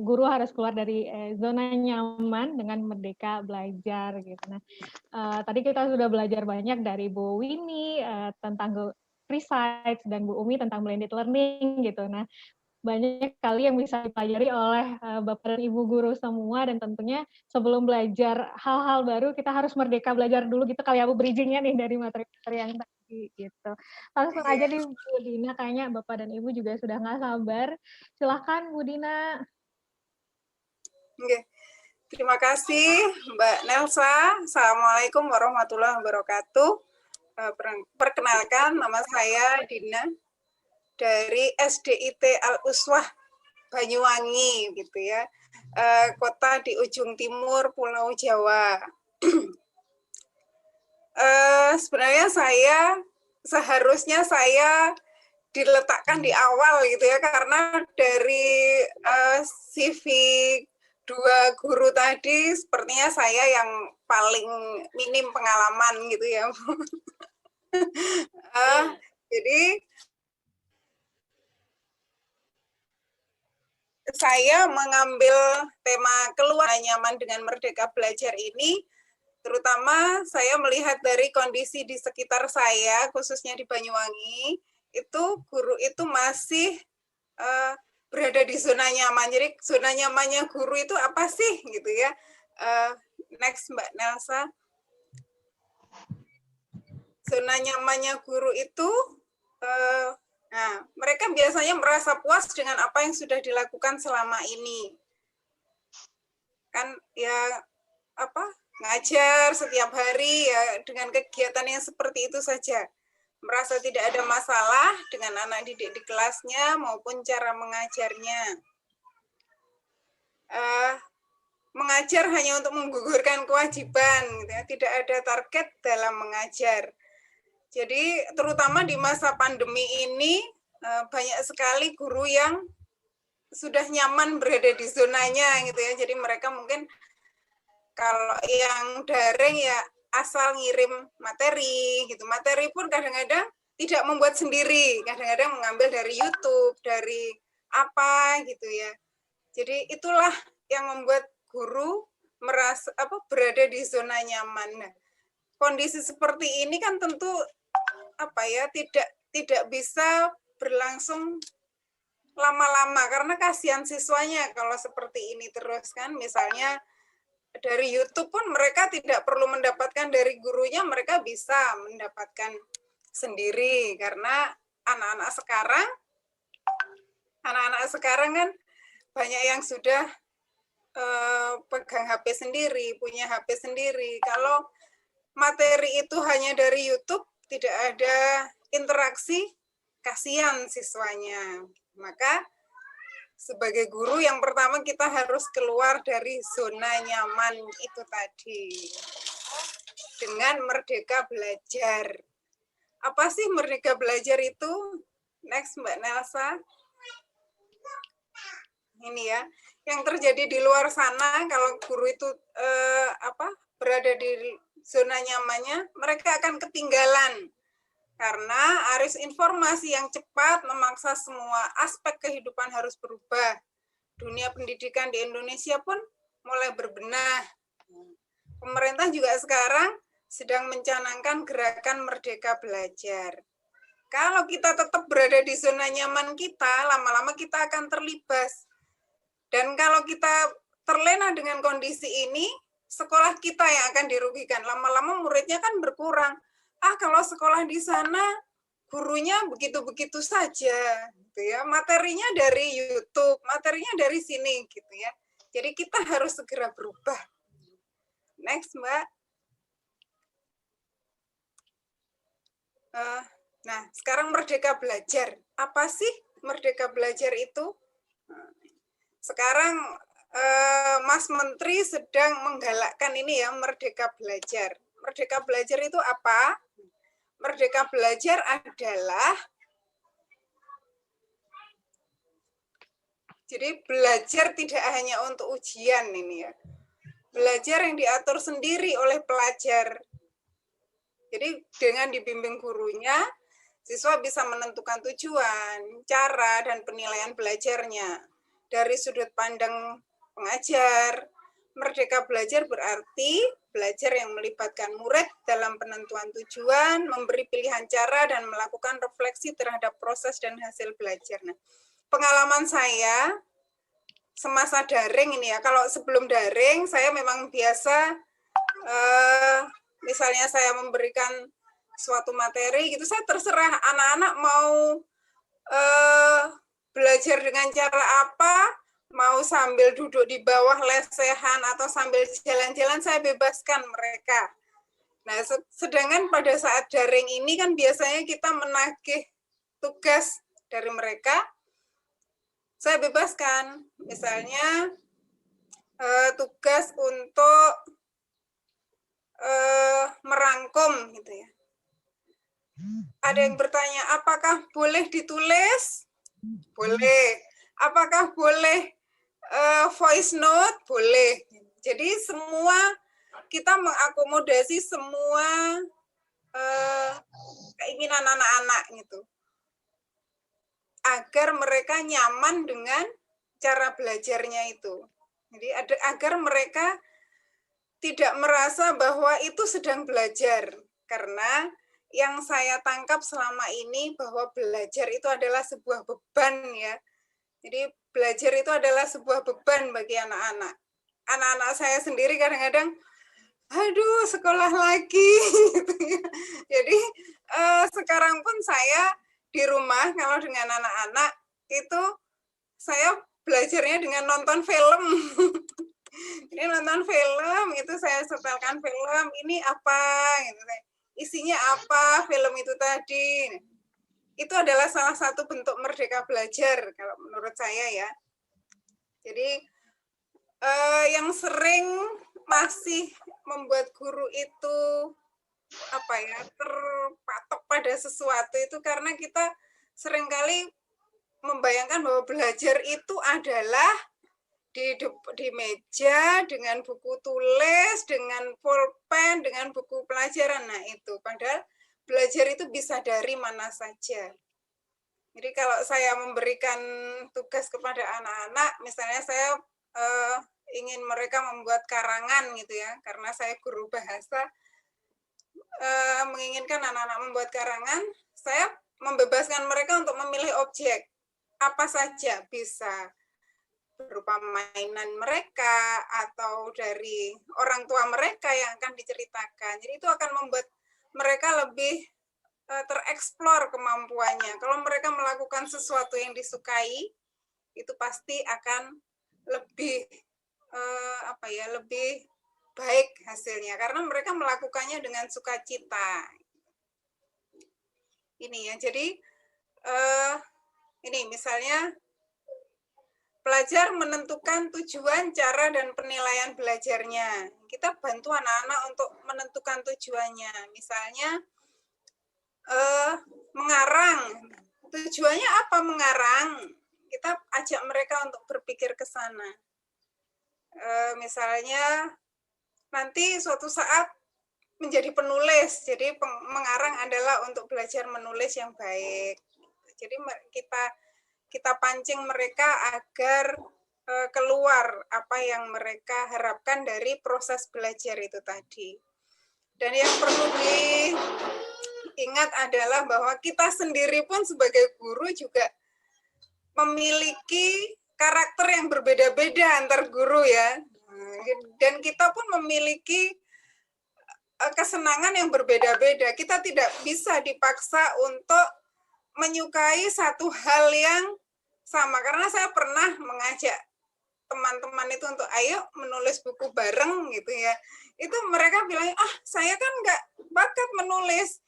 guru harus keluar dari zona nyaman dengan merdeka belajar gitu. Nah, tadi kita sudah belajar banyak dari Bu Winnie tentang free sites dan Bu Umi tentang blended learning gitu. Nah, banyak sekali yang bisa dipelajari oleh Bapak dan Ibu guru semua, dan tentunya sebelum belajar hal-hal baru kita harus merdeka belajar dulu gitu kali ya Bu, bridging-nya nih dari materi-materi yang tadi gitu. Langsung aja Iya. nih Bu Dina, kayaknya Bapak dan Ibu juga sudah nggak sabar. Silahkan Bu Dina. Oke. Terima kasih Mbak Nelsa. Assalamualaikum warahmatullahi wabarakatuh. Perkenalkan, nama saya Dina dari SDIT Al-Uswah Banyuwangi gitu ya, kota di ujung timur Pulau Jawa. Sebenarnya seharusnya saya diletakkan di awal gitu ya, karena dari CV dua guru tadi sepertinya saya yang paling minim pengalaman gitu ya. Jadi saya mengambil tema keluar nyaman dengan merdeka belajar ini, terutama saya melihat dari kondisi di sekitar saya, khususnya di Banyuwangi, itu guru itu masih berada di zona nyaman. Jadi zona nyamannya guru itu apa sih gitu ya? Next Mbak Nelsa. Zona nyamannya guru itu nah, mereka biasanya merasa puas dengan apa yang sudah dilakukan selama ini. Kan ya apa? Ngajar setiap hari ya dengan kegiatan yang seperti itu saja. Merasa tidak ada masalah dengan anak didik di kelasnya maupun cara mengajarnya. Mengajar hanya untuk menggugurkan kewajiban, gitu ya. Tidak ada target dalam mengajar. Jadi terutama di masa pandemi ini banyak sekali guru yang sudah nyaman berada di zonanya gitu ya. Jadi mereka mungkin kalau yang daring ya asal ngirim materi gitu. Materi pun kadang-kadang tidak membuat sendiri, kadang-kadang mengambil dari YouTube, dari apa gitu ya. Jadi itulah yang membuat guru merasa berada di zona nyaman. Nah, kondisi seperti ini kan tentu tidak bisa berlangsung lama-lama karena kasihan siswanya kalau seperti ini terus kan. Misalnya dari YouTube pun mereka tidak perlu mendapatkan dari gurunya, mereka bisa mendapatkan sendiri karena anak-anak sekarang kan banyak yang sudah pegang HP sendiri, punya HP sendiri. Kalau materi itu hanya dari YouTube, tidak ada interaksi, kasihan siswanya. Maka sebagai guru yang pertama kita harus keluar dari zona nyaman itu tadi. Dengan merdeka belajar. Apa sih merdeka belajar itu? Next Mbak Nelsa. Ini ya, yang terjadi di luar sana kalau guru itu berada di zona nyamannya, mereka akan ketinggalan karena arus informasi yang cepat memaksa semua aspek kehidupan harus berubah. Dunia pendidikan di Indonesia pun mulai berbenah. Pemerintah juga sekarang sedang mencanangkan gerakan merdeka belajar. Kalau kita tetap berada di zona nyaman kita, lama-lama kita akan terlibas. Dan kalau kita terlena dengan kondisi ini, sekolah kita yang akan dirugikan. Lama-lama muridnya kan berkurang. Kalau sekolah di sana gurunya begitu-begitu saja, gitu ya. Materinya dari YouTube, materinya dari sini, gitu ya. Jadi kita harus segera berubah. Next, Mbak. Nah, sekarang merdeka belajar. Apa sih merdeka belajar itu? Sekarang Mas Menteri sedang menggalakkan ini ya, merdeka belajar. Merdeka belajar itu apa? Merdeka belajar adalah jadi belajar tidak hanya untuk ujian ini ya. Belajar yang diatur sendiri oleh pelajar. Jadi dengan dibimbing gurunya, siswa bisa menentukan tujuan, cara, dan penilaian belajarnya. Dari sudut pandang pengajar, merdeka belajar berarti belajar yang melibatkan murid dalam penentuan tujuan, memberi pilihan cara, dan melakukan refleksi terhadap proses dan hasil belajar. Nah, pengalaman saya semasa daring ini ya, kalau sebelum daring saya memang biasa misalnya saya memberikan suatu materi gitu, saya terserah anak-anak mau belajar dengan cara apa, mau sambil duduk di bawah lesehan atau sambil jalan-jalan, saya bebaskan mereka. Nah, sedangkan pada saat daring ini kan biasanya kita menagih tugas dari mereka, saya bebaskan. Misalnya tugas untuk merangkum gitu ya. Ada yang bertanya, apakah boleh ditulis? Boleh. Apakah boleh voice note? Boleh. Jadi semua kita mengakomodasi semua keinginan anak-anak gitu. Agar mereka nyaman dengan cara belajarnya itu. Jadi agar mereka tidak merasa bahwa itu sedang belajar. Karena yang saya tangkap selama ini bahwa belajar itu adalah sebuah beban ya. Jadi belajar itu adalah sebuah beban bagi anak-anak. Anak-anak saya sendiri kadang-kadang, aduh sekolah lagi. Gitu ya. Jadi sekarang pun saya di rumah kalau dengan anak-anak itu saya belajarnya dengan nonton film. Ini nonton film, itu saya setelkan film, ini apa, gitu. Isinya apa film itu tadi. Itu adalah salah satu bentuk merdeka belajar, kalau menurut saya ya. Jadi, yang sering masih membuat guru itu terpatok pada sesuatu itu karena kita seringkali membayangkan bahwa belajar itu adalah di meja dengan buku tulis, dengan pulpen, dengan buku pelajaran. Nah itu, padahal belajar itu bisa dari mana saja. Jadi kalau saya memberikan tugas kepada anak-anak, misalnya saya ingin mereka membuat karangan gitu ya, karena saya guru bahasa, menginginkan anak-anak membuat karangan, saya membebaskan mereka untuk memilih objek. Apa saja bisa berupa mainan mereka atau dari orang tua mereka yang akan diceritakan. Jadi itu akan membuat mereka lebih tereksplor kemampuannya. Kalau mereka melakukan sesuatu yang disukai, itu pasti akan lebih lebih baik hasilnya karena mereka melakukannya dengan sukacita. Ini ya. Jadi ini misalnya pelajar menentukan tujuan, cara, dan penilaian belajarnya. Kita bantu anak-anak untuk menentukan tujuannya. Misalnya, mengarang. Tujuannya apa mengarang? Kita ajak mereka untuk berpikir ke sana. Misalnya, nanti suatu saat menjadi penulis. Jadi, mengarang adalah untuk belajar menulis yang baik. Jadi, kita pancing mereka agar keluar apa yang mereka harapkan dari proses belajar itu tadi. Dan yang perlu diingat adalah bahwa kita sendiri pun sebagai guru juga memiliki karakter yang berbeda-beda antar guru ya. Dan kita pun memiliki kesenangan yang berbeda-beda. Kita tidak bisa dipaksa untuk menyukai satu hal yang sama, karena saya pernah mengajak teman-teman itu untuk ayo menulis buku bareng gitu ya. Itu mereka bilang, saya kan nggak bakat menulis,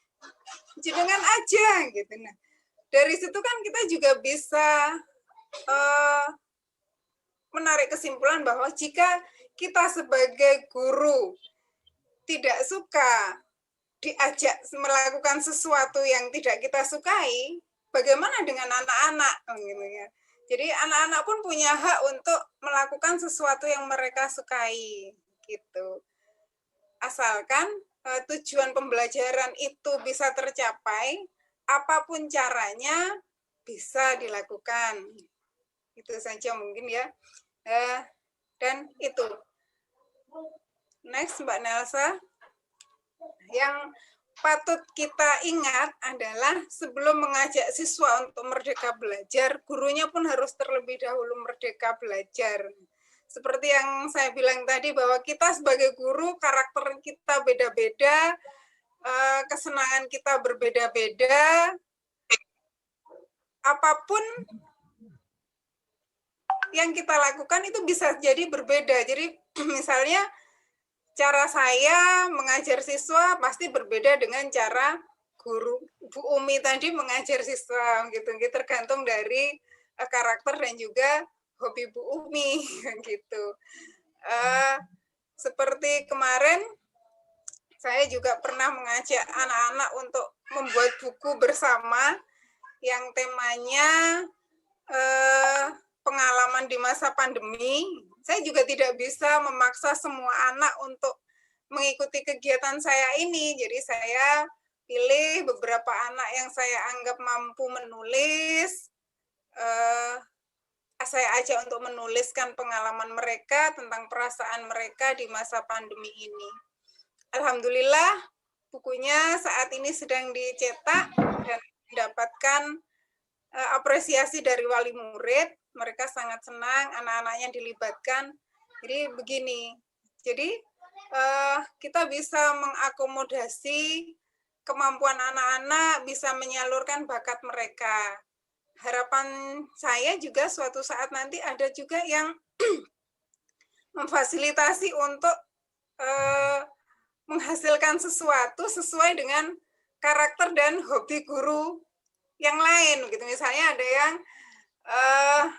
jenengan aja gitu. Nah, dari situ kan kita juga bisa menarik kesimpulan bahwa jika kita sebagai guru tidak suka diajak melakukan sesuatu yang tidak kita sukai, bagaimana dengan anak-anak? Gitu ya. Jadi anak-anak pun punya hak untuk melakukan sesuatu yang mereka sukai, gitu. Asalkan tujuan pembelajaran itu bisa tercapai, apapun caranya bisa dilakukan. Itu saja mungkin ya. Dan itu. Next, Mbak Nelsa. Yang patut kita ingat adalah sebelum mengajak siswa untuk merdeka belajar, gurunya pun harus terlebih dahulu merdeka belajar. Seperti yang saya bilang tadi, bahwa kita sebagai guru, karakter kita beda-beda, kesenangan kita berbeda-beda, apapun yang kita lakukan itu bisa jadi berbeda. Jadi misalnya cara saya mengajar siswa pasti berbeda dengan cara guru Bu Umi tadi mengajar siswa, gitu. Tergantung dari karakter dan juga hobi Bu Umi, gitu. Seperti kemarin saya juga pernah mengajak anak-anak untuk membuat buku bersama yang temanya pengalaman di masa pandemi. Saya juga tidak bisa memaksa semua anak untuk mengikuti kegiatan saya ini. Jadi saya pilih beberapa anak yang saya anggap mampu menulis. Saya ajak untuk menuliskan pengalaman mereka tentang perasaan mereka di masa pandemi ini. Alhamdulillah, bukunya saat ini sedang dicetak dan mendapatkan apresiasi dari wali murid. Mereka sangat senang, anak-anaknya dilibatkan. Jadi begini, jadi kita bisa mengakomodasi kemampuan anak-anak, bisa menyalurkan bakat mereka. Harapan saya juga suatu saat nanti ada juga yang memfasilitasi untuk menghasilkan sesuatu sesuai dengan karakter dan hobi guru yang lain, gitu. Misalnya ada yang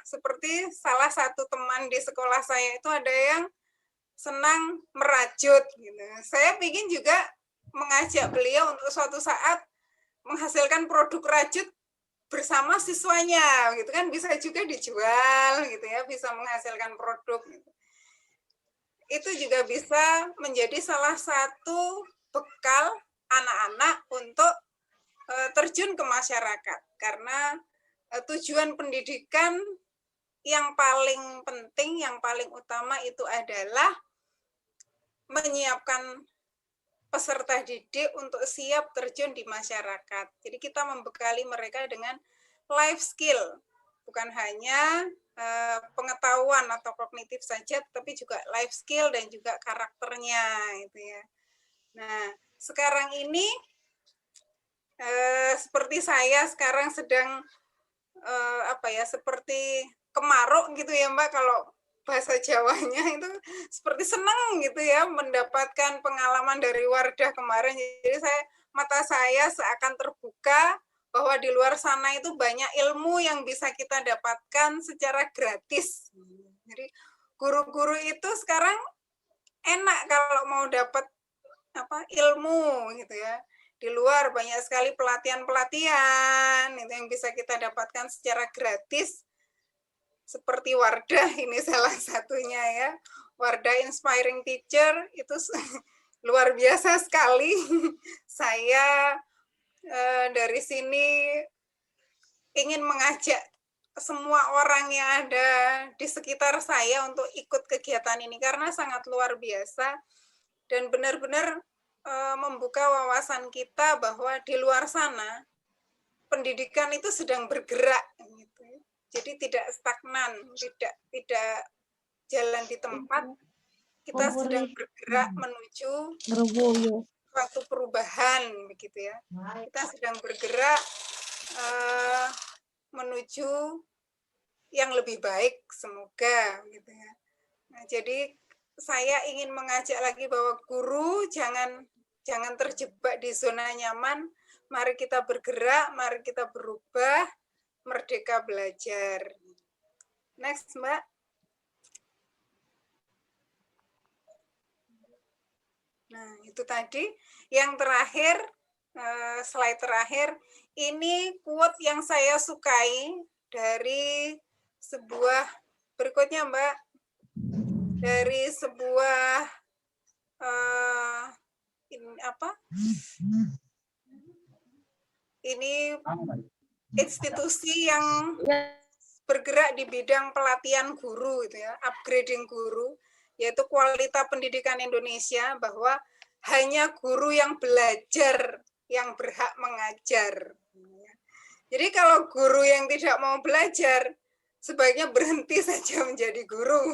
seperti salah satu teman di sekolah saya itu ada yang senang merajut, gitu. Saya ingin juga mengajak beliau untuk suatu saat menghasilkan produk rajut bersama siswanya, gitu kan, bisa juga dijual, gitu ya, bisa menghasilkan produk. Gitu. Itu juga bisa menjadi salah satu bekal anak-anak untuk terjun ke masyarakat, karena tujuan pendidikan yang paling penting, yang paling utama itu adalah menyiapkan peserta didik untuk siap terjun di masyarakat. Jadi kita membekali mereka dengan life skill, bukan hanya pengetahuan atau kognitif saja, tapi juga life skill dan juga karakternya, gitu ya. Nah, sekarang ini seperti saya sekarang sedang seperti kemaruk gitu ya Mbak, kalau bahasa Jawanya itu seperti senang gitu ya mendapatkan pengalaman dari Wardah kemarin. Jadi mata saya seakan terbuka bahwa di luar sana itu banyak ilmu yang bisa kita dapatkan secara gratis. Jadi guru-guru itu sekarang enak kalau mau dapat ilmu gitu ya. Di luar banyak sekali pelatihan-pelatihan itu yang bisa kita dapatkan secara gratis, seperti Wardah ini salah satunya ya. Wardah Inspiring Teacher itu luar biasa sekali. Saya dari sini ingin mengajak semua orang yang ada di sekitar saya untuk ikut kegiatan ini karena sangat luar biasa dan benar-benar membuka wawasan kita bahwa di luar sana pendidikan itu sedang bergerak, gitu. Jadi tidak stagnan, tidak jalan di tempat. Kita sedang bergerak menuju suatu perubahan, begitu ya. Kita sedang bergerak menuju yang lebih baik, semoga, gitu ya. Nah, jadi saya ingin mengajak lagi bahwa guru jangan terjebak di zona nyaman. Mari kita bergerak, mari kita berubah, merdeka belajar. Next, Mbak. Nah, itu tadi. Yang terakhir, slide terakhir, ini quote yang saya sukai dari sebuah, berikutnya Mbak, dari sebuah ini institusi yang bergerak di bidang pelatihan guru, gitu ya, upgrading guru, yaitu Kualitas Pendidikan Indonesia, bahwa hanya guru yang belajar yang berhak mengajar. Jadi kalau guru yang tidak mau belajar, sebaiknya berhenti saja menjadi guru.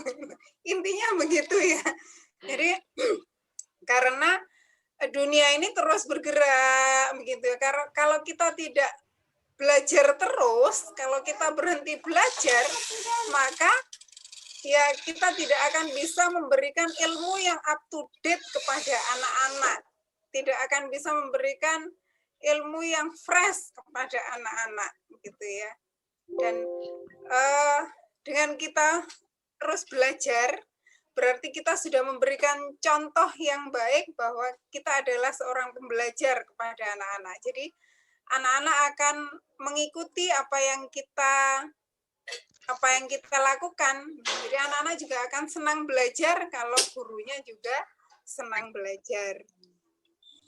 Intinya begitu ya. Jadi karena dunia ini terus bergerak begitu ya. Kalau kita tidak belajar terus, kalau kita berhenti belajar, maka ya kita tidak akan bisa memberikan ilmu yang up to date kepada anak-anak. Tidak akan bisa memberikan ilmu yang fresh kepada anak-anak gitu ya. Dan dengan kita terus belajar, berarti kita sudah memberikan contoh yang baik bahwa kita adalah seorang pembelajar kepada anak-anak. Jadi anak-anak akan mengikuti apa yang kita lakukan. Jadi anak-anak juga akan senang belajar kalau gurunya juga senang belajar.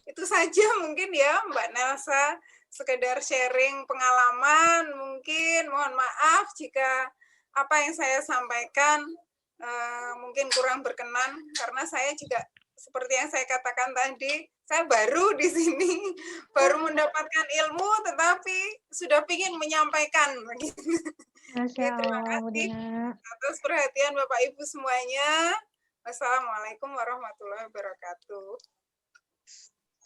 Itu saja mungkin ya Mbak Nelsa, sekedar sharing pengalaman. Mungkin mohon maaf jika apa yang saya sampaikan mungkin kurang berkenan, karena saya juga seperti yang saya katakan tadi, saya baru di sini, baru mendapatkan ilmu, tetapi sudah ingin menyampaikan. Oke, terima kasih atas perhatian Bapak Ibu semuanya. Wassalamualaikum warahmatullahi wabarakatuh.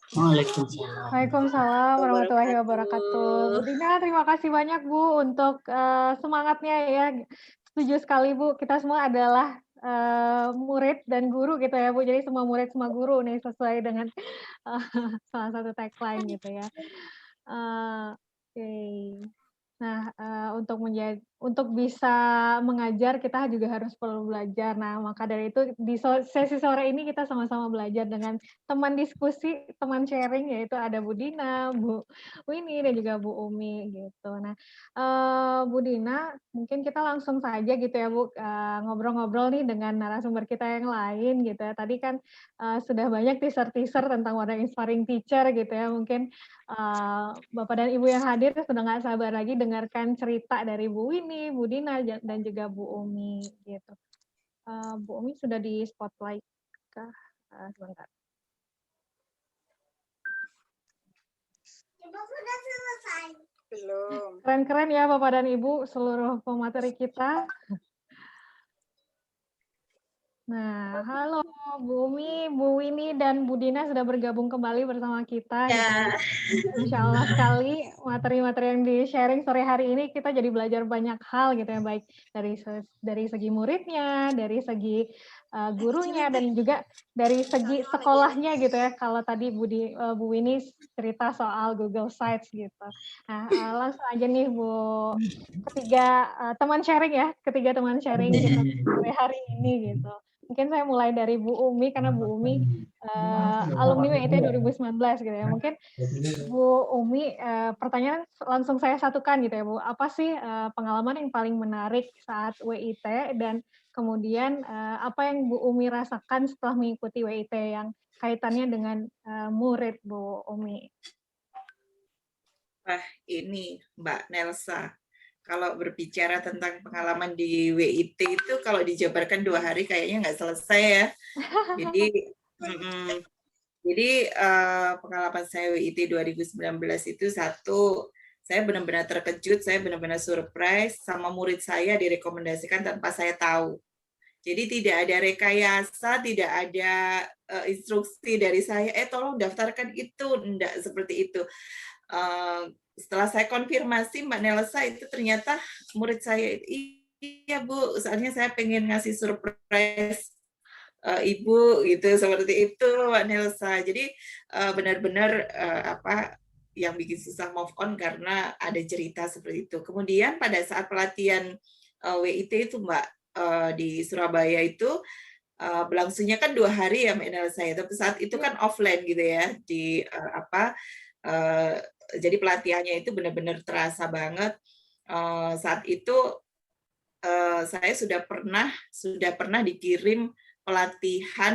Waalaikumsalam warahmatullahi wabarakatuh. Bu Dina, terima kasih banyak Bu untuk semangatnya ya. Setuju sekali Bu, kita semua adalah murid dan guru gitu ya Bu. Jadi semua murid semua guru nih sesuai dengan salah satu tagline gitu ya. Oke. Nah, untuk bisa mengajar kita juga harus perlu belajar. Nah, maka dari itu di sesi sore ini kita sama-sama belajar dengan teman diskusi, teman sharing, yaitu ada Bu Dina, Bu Winnie, dan juga Bu Umi gitu. Nah, Bu Dina, mungkin kita langsung saja gitu ya Bu, ngobrol-ngobrol nih dengan narasumber kita yang lain gitu ya. Tadi kan sudah banyak teaser-teaser tentang wadah inspiring teacher gitu ya. Mungkin Bapak dan Ibu yang hadir sudah nggak sabar lagi dengarkan cerita dari Bu Winnie, Bu Dina, dan juga Bu Umi gitu. Bu Umi sudah di spotlight kah? Sebentar. Sudah selesai. Belum. Keren-keren ya Bapak dan Ibu seluruh pemateri kita. Nah, halo Bu Umi, Bu Winnie, dan Bu Dina sudah bergabung kembali bersama kita. Ya. Gitu. Insya Allah sekali materi-materi yang di-sharing sore hari ini kita jadi belajar banyak hal gitu ya, baik dari segi muridnya, dari segi gurunya, dan juga dari segi sekolahnya gitu ya. Kalau tadi Bu Winnie cerita soal Google Sites gitu. Nah, langsung aja nih Bu, ketiga teman sharing kita sore hari ini gitu. Mungkin saya mulai dari Bu Umi, karena Bu Umi alumni WIT 2019 gitu ya. Mungkin Bu Umi, pertanyaan langsung saya satukan gitu ya Bu. Apa sih pengalaman yang paling menarik saat WIT, dan kemudian apa yang Bu Umi rasakan setelah mengikuti WIT yang kaitannya dengan murid Bu Umi? Wah, ini Mbak Nelsa. Kalau berbicara tentang pengalaman di WIT itu kalau dijabarkan 2 hari kayaknya nggak selesai ya. Jadi pengalaman saya WIT 2019 itu satu, saya benar-benar terkejut, saya benar-benar surprise sama murid saya direkomendasikan tanpa saya tahu. Jadi tidak ada rekayasa, tidak ada instruksi dari saya, tolong daftarkan itu, enggak seperti itu. Setelah saya konfirmasi Mbak Nelsa, itu ternyata murid saya, iya Bu, soalnya saya pengen ngasih surprise Ibu gitu, seperti itu Mbak Nelsa. Jadi benar-benar yang bikin susah move on karena ada cerita seperti itu. Kemudian pada saat pelatihan WIT itu Mbak di Surabaya itu berlangsungnya kan 2 hari ya Mbak Nelsa, tapi saat itu kan offline gitu ya, di jadi pelatihannya itu benar-benar terasa banget. Saat itu saya sudah pernah dikirim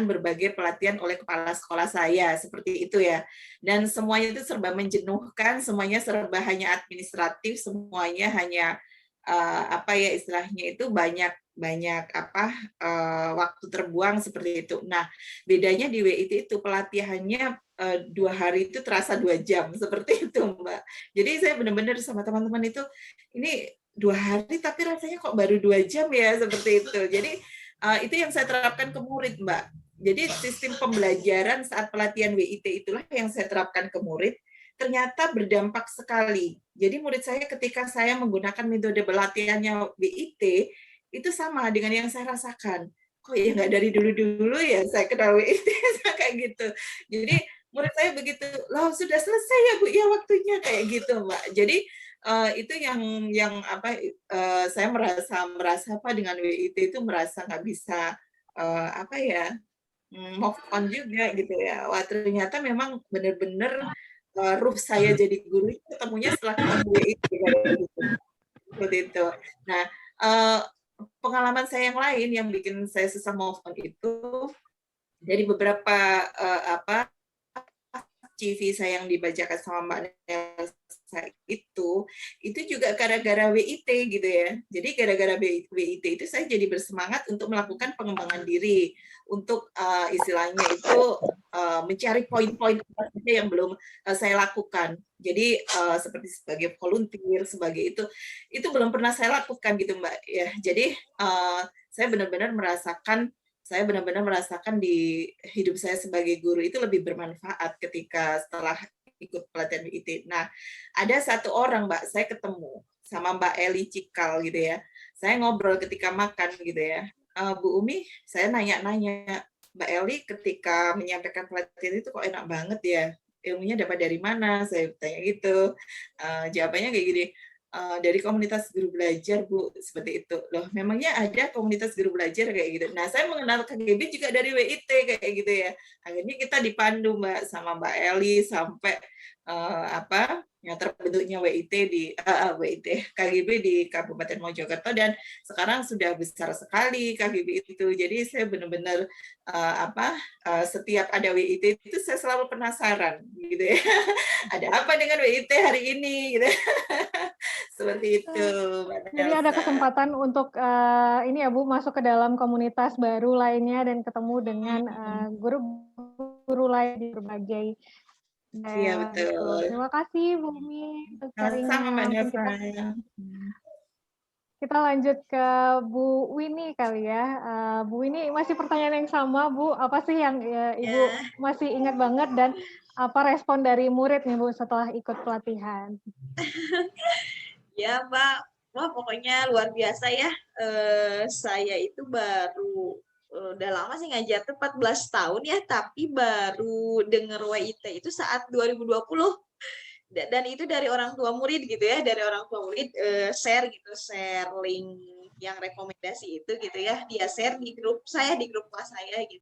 berbagai pelatihan oleh kepala sekolah saya, seperti itu ya. Dan semuanya itu serba menjenuhkan, semuanya serba hanya administratif, semuanya hanya apa ya istilahnya itu banyak waktu terbuang seperti itu. Nah, bedanya di WIT itu pelatihannya 2 hari itu terasa 2 jam seperti itu, Mbak. Jadi saya benar-benar sama teman-teman itu ini 2 hari tapi rasanya kok baru 2 jam ya seperti itu. Jadi itu yang saya terapkan ke murid, Mbak. Jadi sistem pembelajaran saat pelatihan WIT itulah yang saya terapkan ke murid. Ternyata berdampak sekali. Jadi murid saya ketika saya menggunakan metode pelatihannya WIT, itu sama dengan yang saya rasakan. Kok ya nggak dari dulu-dulu ya saya kenal WIT, kayak gitu. Jadi murid saya begitu, loh sudah selesai ya Bu ya waktunya, kayak gitu Mbak. Jadi itu yang apa saya merasa apa dengan WIT itu merasa nggak bisa apa ya move on juga gitu ya. Wah ternyata memang benar-benar ruh saya jadi guru itu ketemunya setelah ketemu WIT gitu. Seperti itu. Nah, pengalaman saya yang lain yang bikin saya susah move on itu dari beberapa CV saya yang dibacakan sama Mbak Nelsa itu juga gara-gara WIT gitu ya. Jadi gara-gara WIT itu saya jadi bersemangat untuk melakukan pengembangan diri, untuk istilahnya itu mencari poin-poin apa saja yang belum saya lakukan. Jadi seperti sebagai volunteer, sebagai itu belum pernah saya lakukan gitu Mbak ya. Jadi saya benar-benar merasakan di hidup saya sebagai guru itu lebih bermanfaat ketika setelah ikut pelatihan WIT. Nah, ada satu orang Mbak, saya ketemu sama Mbak Eli Cikal gitu ya. Saya ngobrol ketika makan gitu ya. Bu Umi, saya nanya-nanya, Mbak Eli ketika menyampaikan pelatihan itu kok enak banget ya. Ilmunya dapat dari mana? Saya tanya gitu. Jawabannya kayak gini. Dari komunitas guru belajar Bu, seperti itu. Loh, memangnya ada komunitas guru belajar kayak gitu. Nah, saya mengenal KGB juga dari WIT kayak gitu ya. Akhirnya kita dipandu Mbak sama Mbak Eli sampai yang terbentuknya WIT KGB di Kabupaten Mojokerto, dan sekarang sudah besar sekali KGB itu. Jadi saya benar-benar setiap ada WIT itu saya selalu penasaran gitu ya. Ada apa dengan WIT hari ini gitu. Seperti itu. Jadi ada kesempatan untuk ini ya Bu, masuk ke dalam komunitas baru lainnya dan ketemu dengan guru-guru lain di berbagai Iya betul. Terima kasih Bu Umi untuk sharingnya. Sama Mbak Nelsa. Kita lanjut ke Bu Winnie kali ya. Bu Winnie, masih pertanyaan yang sama Bu, apa sih yang Ibu masih ingat banget dan apa respon dari murid nih Bu setelah ikut pelatihan? Ya Mbak, wah pokoknya luar biasa ya. Saya itu baru udah lama sih ngajar tuh 14 tahun ya, tapi baru denger WIT itu saat 2020. Dan itu dari orang tua murid gitu ya, dari orang tua murid share link yang rekomendasi itu gitu ya, dia share di grup saya, di grup kelas saya gitu.